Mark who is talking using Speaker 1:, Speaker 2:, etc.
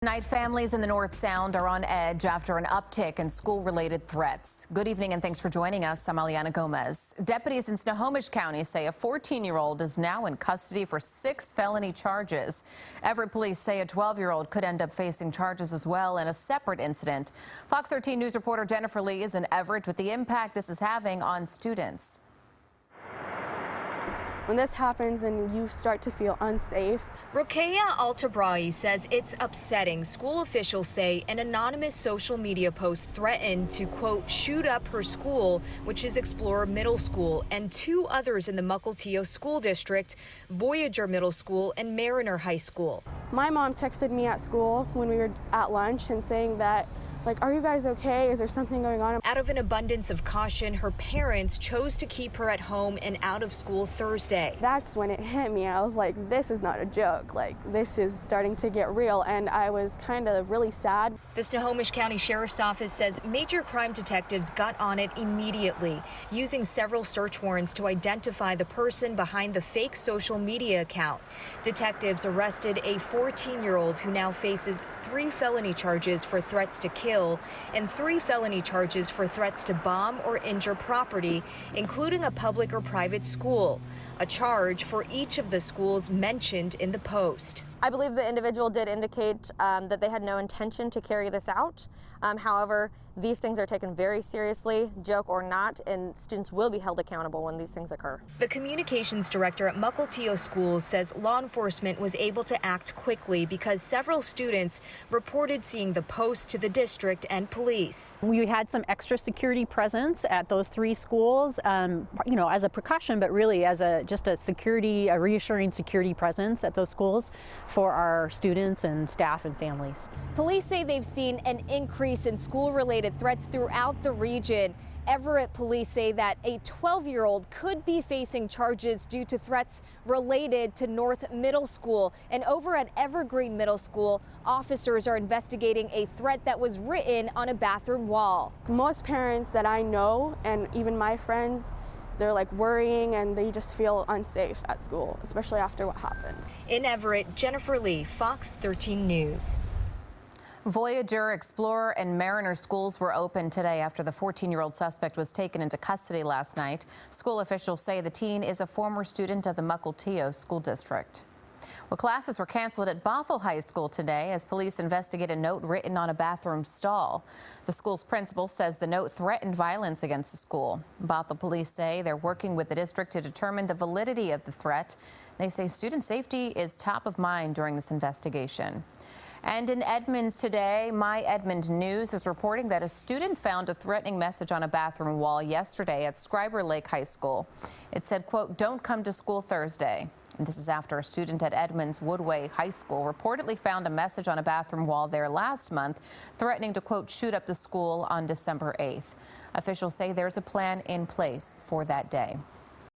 Speaker 1: Tonight, families in the North Sound are on edge after an uptick in school-related threats. Good evening and thanks for joining us. I'm Aliana Gomez. Deputies in Snohomish County say a 14-year-old is now in custody for 6 felony charges. Everett police say a 12-year-old could end up facing charges as well in a separate incident. Fox 13 News reporter Jennifer Lee is in Everett with the impact this is having on students.
Speaker 2: When this happens and you start to feel unsafe.
Speaker 3: Rokeya Altabrai says it's upsetting. School officials say an anonymous social media post threatened to, quote, shoot up her school, which is Explorer Middle School, and 2 others in the Mukilteo School District, Voyager Middle School and Mariner High School.
Speaker 2: My mom texted me at school when we were at lunch and saying that, like, are you guys okay? Is there something going on?
Speaker 3: Out of an abundance of caution, her parents chose to keep her at home and out of school Thursday.
Speaker 2: That's when it hit me. I was like, this is not a joke. Like, this is starting to get real, and I was kind of really sad.
Speaker 3: The Snohomish County Sheriff's Office says major crime detectives got on it immediately, using several search warrants to identify the person behind the fake social media account. Detectives arrested a 14-year-old who now faces 3 felony charges for threats to kill and 3 felony charges for threats to bomb or injure property, including a public or private school, a charge for each of the schools mentioned in the post.
Speaker 4: I believe the individual did indicate that they had no intention to carry this out. However, these things are taken very seriously, joke or not, and students will be held accountable when these things occur.
Speaker 3: The communications director at Mukilteo Schools says law enforcement was able to act quickly because several students reported seeing the post to the district and police.
Speaker 5: We had some extra security presence at those 3 schools, you know, as a precaution, but really as just a reassuring security presence at those schools for our students and staff and families.
Speaker 6: Police say they've seen an increase in school-related threats throughout the region. Everett police say that a 12-year-old could be facing charges due to threats related to North Middle School. And over at Evergreen Middle School, officers are investigating a threat that was written on a bathroom wall.
Speaker 2: Most parents that I know, and even my friends, they're like worrying and they just feel unsafe at school, especially after what happened.
Speaker 3: In Everett, Jennifer Lee, Fox 13 News.
Speaker 1: Voyager, Explorer, and Mariner schools were open today after the 14-year-old suspect was taken into custody last night. School officials say the teen is a former student of the Mukilteo School District. Well, classes were canceled at Bothell High School today as police investigate a note written on a bathroom stall. The school's principal says the note threatened violence against the school. Bothell police say they're working with the district to determine the validity of the threat. They say student safety is top of mind during this investigation. And in Edmonds today, My Edmond News is reporting that a student found a threatening message on a bathroom wall yesterday at Schreiber Lake High School. It said, quote, "Don't come to school Thursday." And this is after a student at Edmonds Woodway High School reportedly found a message on a bathroom wall there last month threatening to, quote, shoot up the school on December 8th. Officials say there's a plan in place for that day.